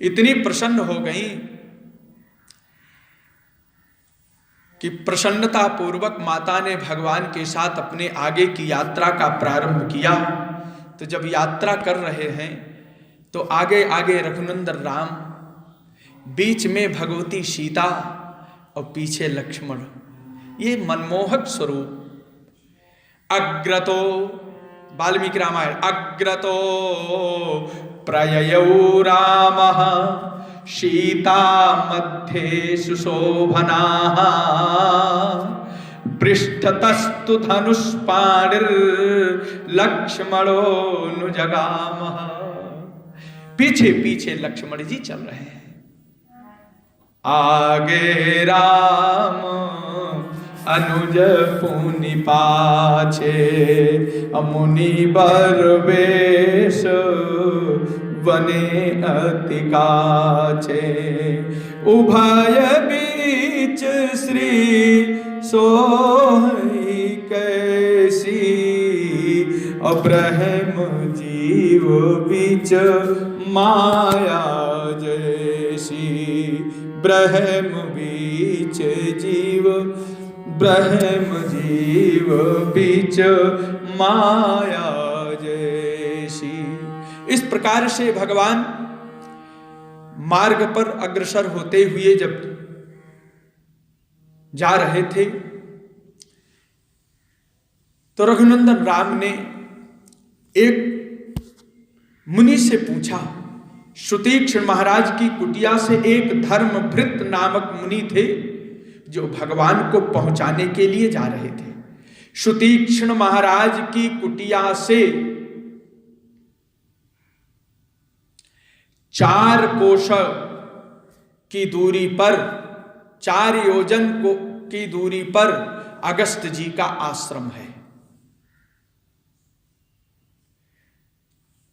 इतनी प्रसन्न हो गई कि प्रसन्नता पूर्वक माता ने भगवान के साथ अपने आगे की यात्रा का प्रारंभ किया। तो जब यात्रा कर रहे हैं तो आगे आगे रघुनंदन राम, बीच में भगवती सीता और पीछे लक्ष्मण। ये मनमोहक स्वरूप। अग्रतो, वाल्मीकि रामायण, अग्रतो प्रययौ रामः सीता मध्ये सुशोभनाः पृष्ठतस्तु धनुष्पाणिर् लक्ष्मणोऽनुजगामः। पीछे पीछे लक्ष्मण जी चल रहे हैं, आगे राम अनुज पुनि पाछे मुनि बर वेश वने अति काछे उभय बीच श्री सोई कैसी अब्रह्म जीव बीच माया जैसी। ब्रह्म बीच जीव, ब्रह्म जीव बीच माया जैसी। इस प्रकार से भगवान मार्ग पर अग्रसर होते हुए जब जा रहे थे तो रघुनंदन राम ने एक मुनि से पूछा। सुतीक्ष्ण महाराज की कुटिया से एक धर्मभृत नामक मुनि थे जो भगवान को पहुंचाने के लिए जा रहे थे। सुतीक्ष्ण महाराज की कुटिया से 4 कोश की दूरी पर, 4 योजन की दूरी पर अगस्त जी का आश्रम है।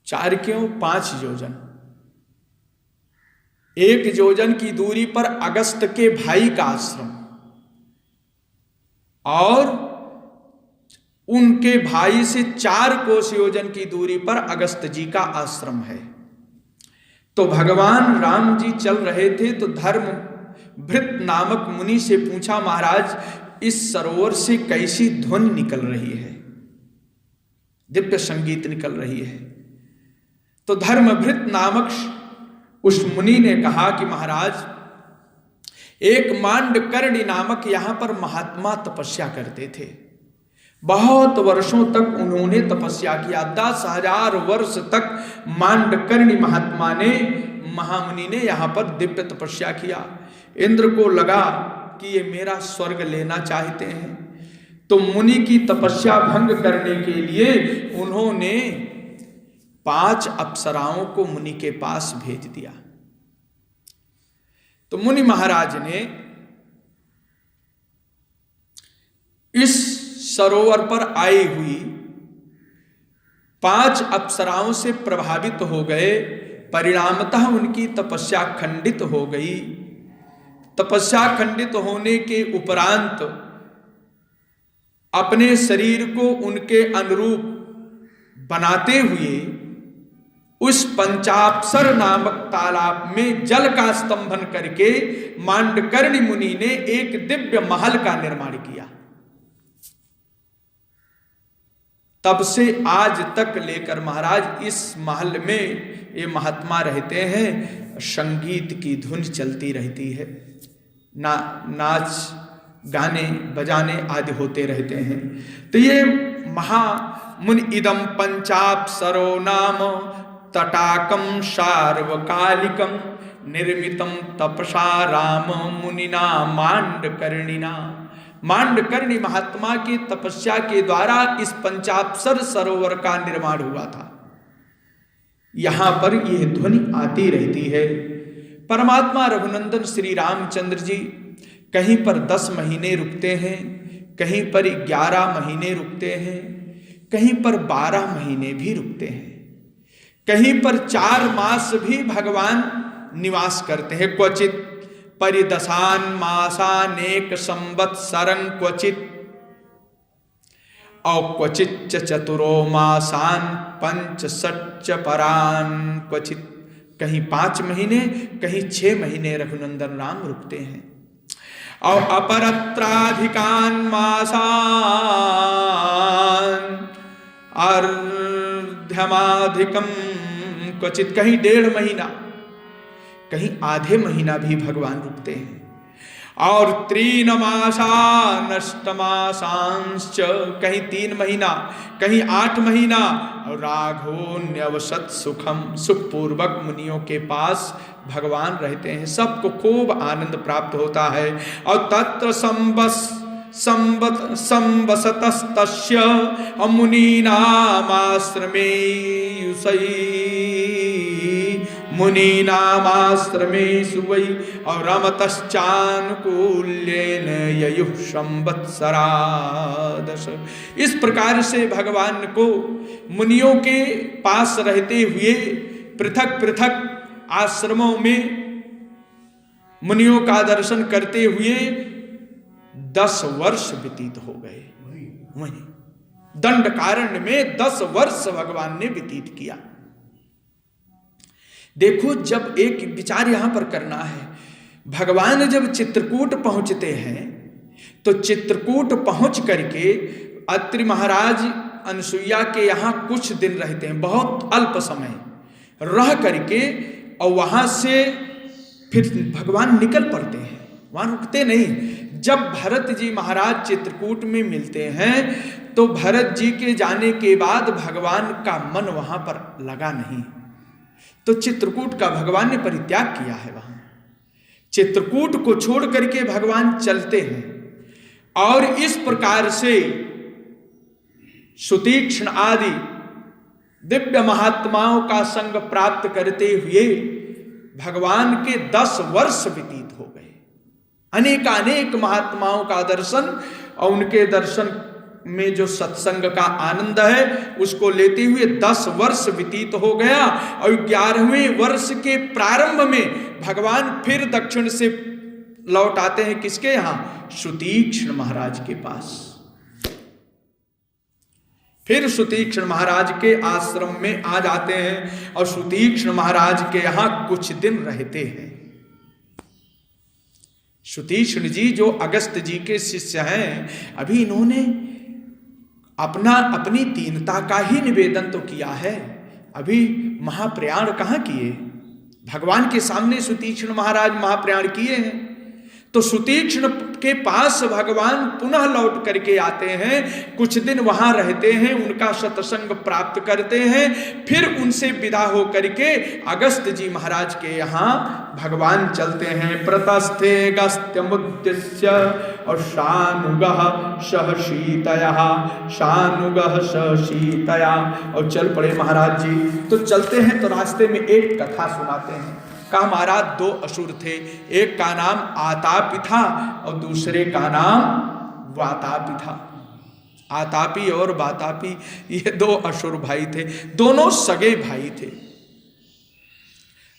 4 क्यों, 5 योजन। 1 योजन की दूरी पर अगस्त के भाई का आश्रम और उनके भाई से 4 कोस योजन की दूरी पर अगस्त जी का आश्रम है। तो भगवान राम जी चल रहे थे तो धर्मभृत नामक मुनि से पूछा, महाराज इस सरोवर से कैसी ध्वनि निकल रही है, दिव्य संगीत निकल रही है। तो धर्मभृत नामक उस मुनि ने कहा कि महाराज एक मांडकर्णी नामक यहां पर महात्मा तपस्या करते थे। बहुत वर्षों तक उन्होंने तपस्या किया, 10,000 वर्ष तक मांडकर्णी महात्मा ने, महामुनि ने यहां पर दिव्य तपस्या किया। इंद्र को लगा कि ये मेरा स्वर्ग लेना चाहते हैं, तो मुनि की तपस्या भंग करने के लिए उन्होंने 5 अप्सराओं को मुनि के पास भेज दिया। तो मुनि महाराज ने इस सरोवर पर आई हुई 5 अप्सराओं से प्रभावित हो गए। परिणामतः उनकी तपस्या खंडित हो गई। तपस्या खंडित होने के उपरांत अपने शरीर को उनके अनुरूप बनाते हुए उस पंचाप्सर नामक तालाब में जल का स्तंभन करके मांडकर्णी मुनि ने एक दिव्य महल का निर्माण किया। तब से आज तक लेकर महाराज इस महल में ये महात्मा रहते हैं। संगीत की धुन चलती रहती है, नाच गाने बजाने आदि होते रहते हैं। तो ये महामुनि इदम पंचाप्सरो नाम तटाकम सार्वकालिकम निर्मितम तपसा राम मुनिना मांडकर्णिना। मांडकर्णी महात्मा की तपस्या के द्वारा इस पंचाप्सर सरोवर का निर्माण हुआ था। यहां पर यह ध्वनि आती रहती है। परमात्मा रघुनंदन श्री रामचंद्र जी कहीं पर 10 महीने रुकते हैं, कहीं पर 11 महीने रुकते हैं, कहीं पर 12 महीने भी रुकते हैं, कहीं पर 4 मास भी भगवान निवास करते हैं। क्वचित परिदशान मासानेक संवत्सरं क्वचित और क्वचित चतुरो मासान 65 परान क्वचित कहीं 5 महीने, कहीं 6 महीने रघुनंदन राम रुकते हैं। और अपरत्राधिकान मासान अर्ध्यमाधिकम क्वचित, कहीं 1.5 महीना, कहीं आधे महीना भी भगवान रुकते हैं। और 3 मासा नष्टमासांश्च, कहीं 3 महीना, कहीं 8 महीना। और राघो न्यवसत सुखम, सुखपूर्वक मुनियों के पास भगवान रहते हैं, सबको खूब आनंद प्राप्त होता है। और तत्र संवसतस्तस्य मुनीनामाश्रमे मुनीनामाश्रमेषु वै और रमतश्चानुकूल्येन ययुः संवत्सरादश। इस प्रकार से भगवान को मुनियों के पास रहते हुए पृथक पृथक आश्रमों में मुनियों का दर्शन करते हुए 10 वर्ष व्यतीत हो गए। वहीं दंडकारण्य में 10 वर्ष भगवान ने व्यतीत किया। देखो, जब एक विचार यहां पर करना है, भगवान जब चित्रकूट पहुंचते हैं तो चित्रकूट पहुंच करके अत्रि महाराज अनसुईया के यहां कुछ दिन रहते हैं, बहुत अल्प समय रह करके, और वहां से फिर भगवान निकल पड़ते हैं, वहां रुकते नहीं। जब भरत जी महाराज चित्रकूट में मिलते हैं तो भरत जी के जाने के बाद भगवान का मन वहां पर लगा नहीं, तो चित्रकूट का भगवान ने परित्याग किया है। वहां चित्रकूट को छोड़ करके भगवान चलते हैं और इस प्रकार से सुतीक्ष्ण आदि दिव्य महात्माओं का संग प्राप्त करते हुए भगवान के 10 वर्ष व्यतीत हो गए। अनेकानेक महात्माओं का दर्शन और उनके दर्शन में जो सत्संग का आनंद है उसको लेते हुए 10 वर्ष व्यतीत हो गया। और 11वें वर्ष के प्रारंभ में भगवान फिर दक्षिण से लौट आते हैं, किसके यहां? सुतीक्ष्ण महाराज के पास। फिर सुतीक्ष्ण महाराज के आश्रम में आ जाते हैं और सुतीक्ष्ण महाराज के यहां कुछ दिन रहते हैं। सुतीक्ष्ण जी जो अगस्त जी के शिष्य हैं, अभी इन्होंने अपनी दीनता का ही निवेदन तो किया है, अभी महाप्रयाण कहां किए? भगवान के सामने सुतीक्ष्ण महाराज महाप्रयाण किए हैं। तो सुतीक्ष्ण के पास भगवान पुनः लौट करके आते हैं, कुछ दिन वहां रहते हैं, उनका सत्संग प्राप्त करते हैं, फिर उनसे विदा हो करके अगस्त जी महाराज के यहाँ भगवान चलते हैं। प्रतस्थे गस्त्यमुद्दिश्य और शानुगः सहशीतया, और चल पड़े महाराज जी। तो चलते हैं तो रास्ते में एक कथा सुनाते हैं। कहा महाराज 2 असुर थे, एक का नाम आतापी था और दूसरे का नाम वातापी था। आतापी और वातापी ये 2 असुर भाई थे, दोनों सगे भाई थे।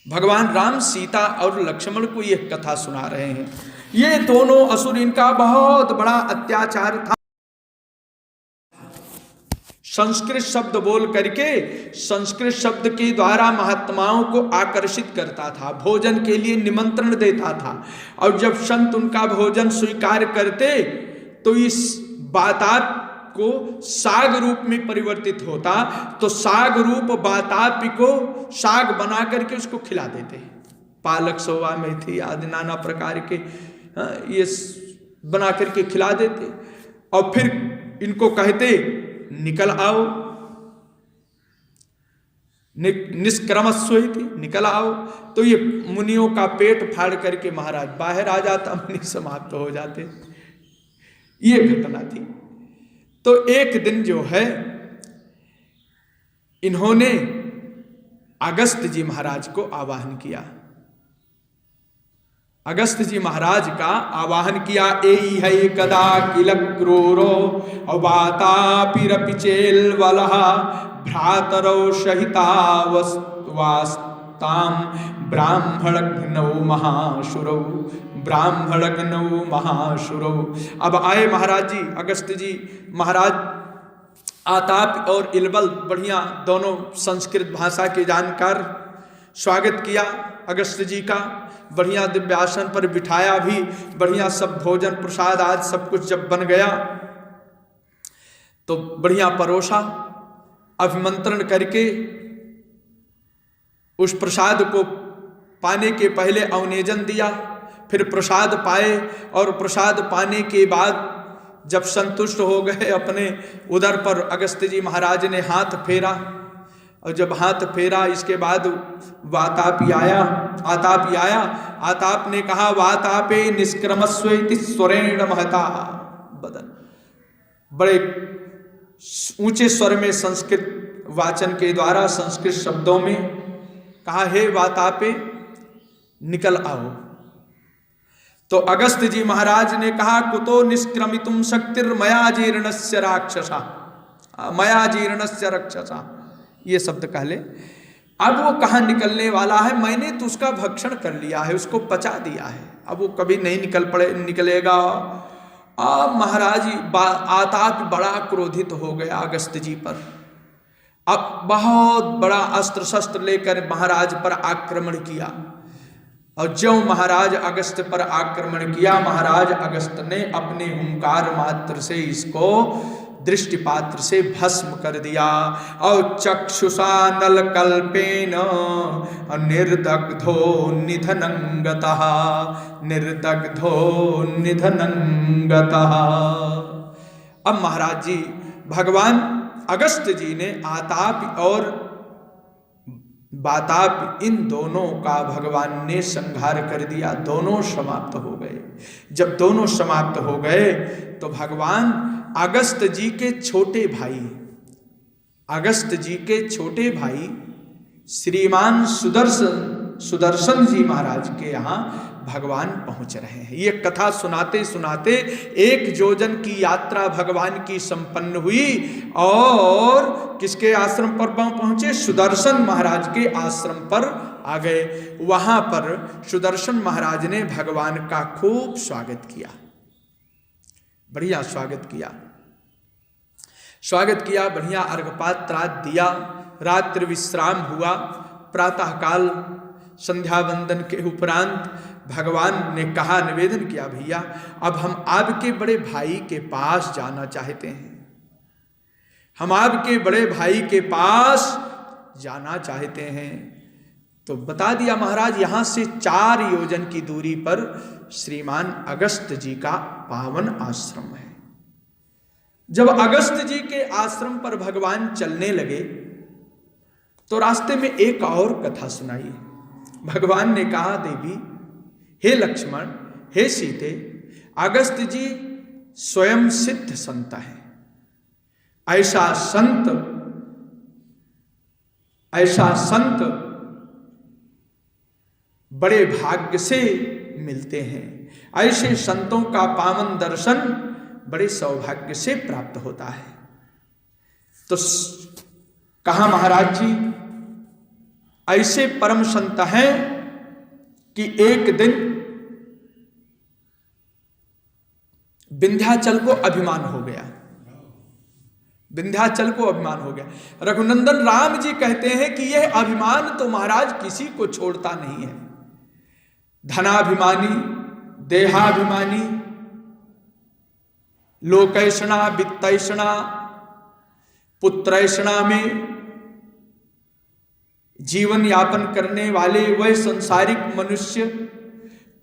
भगवान राम सीता और लक्ष्मण को यह कथा सुना रहे हैं। ये दोनों असुर, इनका बहुत बड़ा अत्याचार था। संस्कृत शब्द बोल करके, संस्कृत शब्द के द्वारा महात्माओं को आकर्षित करता था, भोजन के लिए निमंत्रण देता था, और जब संत उनका भोजन स्वीकार करते तो इस बाताप को साग रूप में परिवर्तित होता, तो साग रूप बाताप को साग बना करके उसको खिला देते। पालक, सोवा, मेथी आदि नाना प्रकार के ये बना करके खिला देते, और फिर इनको कहते निकल आओ, निष्क्रमस्वैति, निकल आओ। तो ये मुनियों का पेट फाड़ करके महाराज बाहर आ जाता, मुनि समाप्त हो जाते। ये घटना थी। तो एक दिन जो है इन्होंने अगस्त जी महाराज को आवाहन किया। अगस्त जी महाराज का आवाहन किया। एई है कदा किल क्रूरो वातापिरपिचेल वलः भ्रातरो सहिता वास्ताम ब्राह्मणग्नौ महाशुरौ, ब्राह्मणग्नौ महाशुरौ। अब आए महाराज जी, अगस्त जी महाराज आताप और इलबल बढ़िया दोनों संस्कृत भाषा के जानकार स्वागत किया अगस्त्य जी का, बढ़िया दिव्यासन पर बिठाया भी, बढ़िया सब भोजन प्रसाद आज सब कुछ जब बन गया तो बढ़िया परोसा, अभिमंत्रण करके उस प्रसाद को पाने के पहले अवनेजन दिया, फिर प्रसाद पाए और प्रसाद पाने के बाद जब संतुष्ट हो गए अपने उदर पर अगस्त्य जी महाराज ने हाथ फेरा, और जब हाथ फेरा इसके बाद वातापी आया, आताप ने कहा वातापे निष्क्रमस्वेति स्वरेण महता बदन, बड़े ऊंचे स्वर में संस्कृत वाचन के द्वारा संस्कृत शब्दों में कहा, हे वातापे निकल आओ। तो अगस्त्य जी महाराज ने कहा कुतो निष्क्रमितुम शक्तिर्मया जीर्णस्य राक्षसा, मया जीर्णस्य राक्षसा, ये शब्द कह ले। अब वो कहाँ निकलने वाला है, मैंने तो उसका भक्षण कर लिया है, उसको पचा दिया है, अब वो कभी नहीं निकलेगा। अब महाराज आताप बड़ा क्रोधित हो गया अगस्त्य जी पर, अब बहुत बड़ा अस्त्र शस्त्र लेकर महाराज पर आक्रमण किया, और जो महाराज अगस्त्य पर आक्रमण किया, महाराज अगस्त्य ने अपने हुंकार मात्र से इसको दृष्टिपात्र से भस्म कर दिया, और चक्षुषा नलकल्पेन निर्दग्धो निधनंगतः, निर्दग्धो निधनंगतः। अब महाराज जी भगवान अगस्त्य जी ने आताप और वाताप इन दोनों का भगवान ने संहार कर दिया, दोनों समाप्त हो गए। जब दोनों समाप्त हो गए तो भगवान अगस्त्य जी के छोटे भाई, अगस्त्य जी के छोटे भाई श्रीमान सुदर्शन जी महाराज के यहाँ भगवान पहुंच रहे हैं। ये कथा सुनाते सुनाते 1 योजन की यात्रा भगवान की संपन्न हुई, और किसके आश्रम पर पहुंचे, सुदर्शन महाराज के आश्रम पर आ गए। वहां पर सुदर्शन महाराज ने भगवान का खूब स्वागत किया, बढ़िया स्वागत किया, बढ़िया अर्घपात्रात दिया, रात्रि विश्राम हुआ। प्रातः काल संध्या वंदन के उपरांत भगवान ने कहा, निवेदन किया, भैया अब हम आपके बड़े भाई के पास जाना चाहते हैं, हम आपके बड़े भाई के पास जाना चाहते हैं। तो बता दिया महाराज, यहां से 4 योजन की दूरी पर श्रीमान अगस्त्य जी का पावन आश्रम है। जब अगस्त्य जी के आश्रम पर भगवान चलने लगे तो रास्ते में एक और कथा सुनाई। भगवान ने कहा, देवी, हे लक्ष्मण, हे सीते, अगस्त्य जी स्वयं सिद्ध संत है, ऐसा संत बड़े भाग्य से मिलते हैं, ऐसे संतों का पावन दर्शन बड़े सौभाग्य से प्राप्त होता है। तो कहा महाराज जी, ऐसे परम संत हैं कि एक दिन विंध्याचल को अभिमान हो गया, विंध्याचल को अभिमान हो गया। रघुनंदन राम जी कहते हैं कि यह अभिमान तो महाराज किसी को छोड़ता नहीं है। धनाभिमानी, देहाभिमानी, लोकैषणा, वित्तैषणा, पुत्रैषणा में जीवन यापन करने वाले वह संसारिक मनुष्य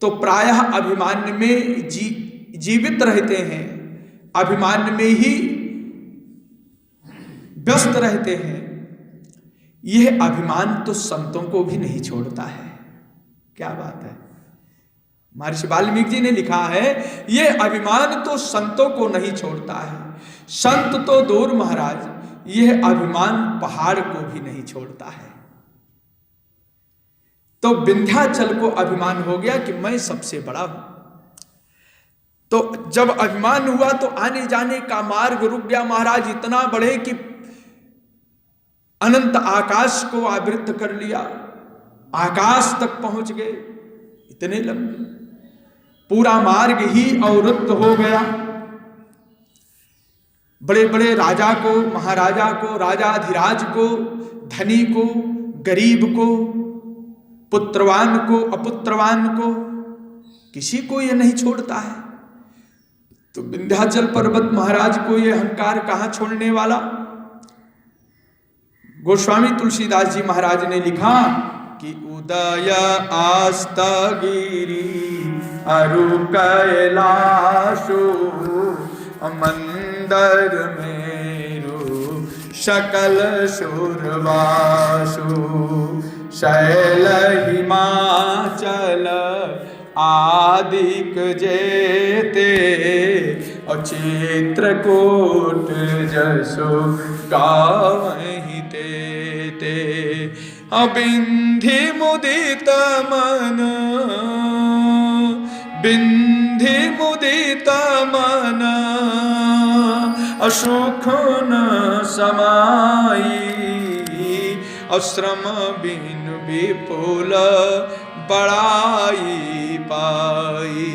तो प्रायः अभिमान में जीवित रहते हैं, अभिमान में ही व्यस्त रहते हैं। यह अभिमान तो संतों को भी नहीं छोड़ता है। क्या बात है, महर्षि वाल्मीकि जी ने लिखा है, यह अभिमान तो संतों को नहीं छोड़ता है। संत तो दूर महाराज, यह अभिमान पहाड़ को भी नहीं छोड़ता है। तो विंध्याचल को अभिमान हो गया कि मैं सबसे बड़ा हूं। तो जब अभिमान हुआ तो आने जाने का मार्ग रुक गया। महाराज इतना बढ़े कि अनंत आकाश को आवृत कर लिया, आकाश तक पहुंच गए, इतने लंबे, पूरा मार्ग ही अवरुद्ध हो गया। बड़े बड़े राजा को, महाराजा को, राजाधिराज को, धनी को, गरीब को पुत्रवान को अपुत्रवान को किसी को ये नहीं छोड़ता है। तो विंध्याचल पर्वत महाराज को ये अहंकार कहां छोड़ने वाला। गोस्वामी तुलसीदास जी महाराज ने लिखा कि उदय आस्तगिरी अरु कैलाशो मंदर मेरु सकल सुरवासु शैल हिमाचल आदिक जेते और चित्रकूट जसो गावहि ते बिंधि मुदित मन बिंधि मुदित मन असुख न समाई अश्रम बिन विपुल बड़ाई पाई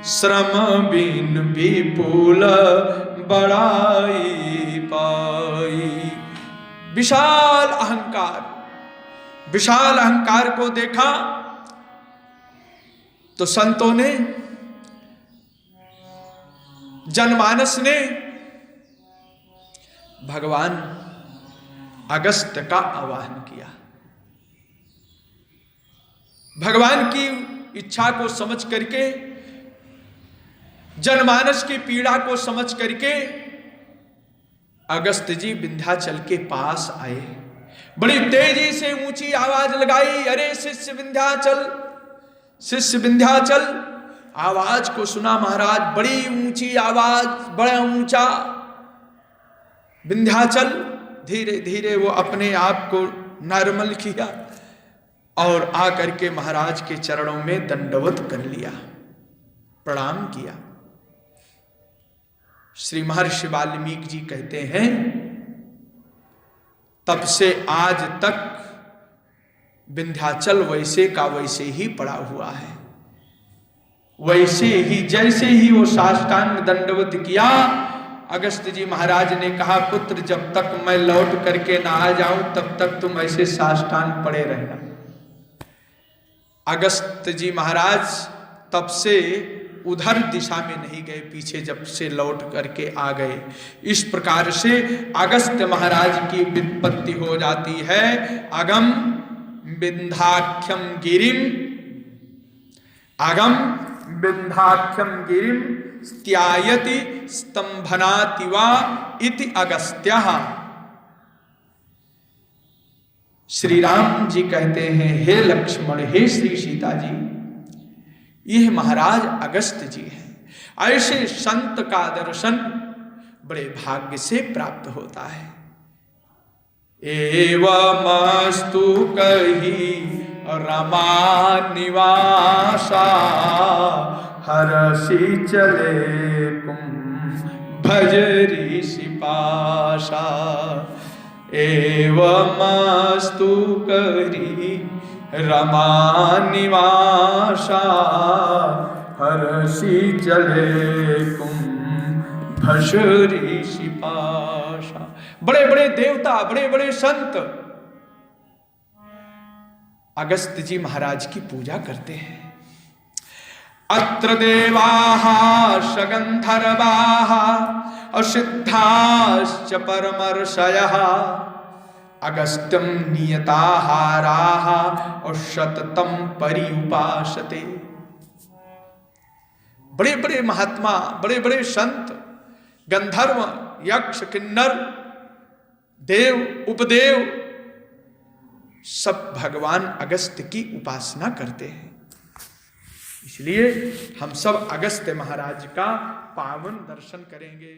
श्रम बिन विपुल बड़ाई पाई। विशाल अहंकार को देखा तो संतों ने जनमानस ने भगवान अगस्त्य का आवाहन किया। भगवान की इच्छा को समझ करके जनमानस की पीड़ा को समझ करके अगस्त्य जी विंध्याचल के पास आए। बड़ी तेजी से ऊंची आवाज लगाई, अरे शिष्य विंध्याचल, शिष्य विंध्याचल। आवाज को सुना महाराज, बड़ी ऊंची आवाज, बड़ा ऊंचा विंध्याचल। धीरे धीरे वो अपने आप को नॉर्मल किया और आकर के महाराज के चरणों में दंडवत कर लिया, प्रणाम किया। श्री महर्षि वाल्मीकि जी कहते हैं, तब से आज तक विंध्याचल वैसे का वैसे ही पड़ा हुआ है। वैसे ही जैसे ही वो साष्टांग दंडवत किया, अगस्त्य जी महाराज ने कहा, पुत्र जब तक मैं लौट करके ना आ जाऊं तब तक तुम ऐसे साष्टांग पड़े रहना। अगस्त्य जी महाराज तब से उधर दिशा में नहीं गए, पीछे जब से लौट करके आ गए। इस प्रकार से अगस्त्य महाराज की वित्पत्ति हो जाती है। अगम विंध्याख्यम गिरिम, अगम विंध्याख्यम गिरिम त्यायति स्तंभनाति वा इति अगस्त्यः। श्री राम जी कहते हैं, हे लक्ष्मण, हे श्री सीता जी, यह महाराज अगस्त्य जी हैं। ऐसे संत का दर्शन बड़े भाग्य से प्राप्त होता है। एवमस्तु कही रमा निवासा हरषि चले भजरी सिपाशा। एवमस्तु करी रमा निवासा हरषि चले भजरी सिपाशा। बड़े बड़े देवता, बड़े बड़े संत अगस्त्य जी महाराज की पूजा करते हैं। अत्र देवाः सगंधर्वाः असिद्धाश्च परमर्षयः अगस्त्यं नियताहाराः और सततं परिउपासते। बड़े बड़े महात्मा, बड़े बड़े संत, गंधर्व, यक्ष, किन्नर, देव, उपदेव, सब भगवान अगस्त्य की उपासना करते हैं। इसलिए हम सब अगस्त्य महाराज का पावन दर्शन करेंगे।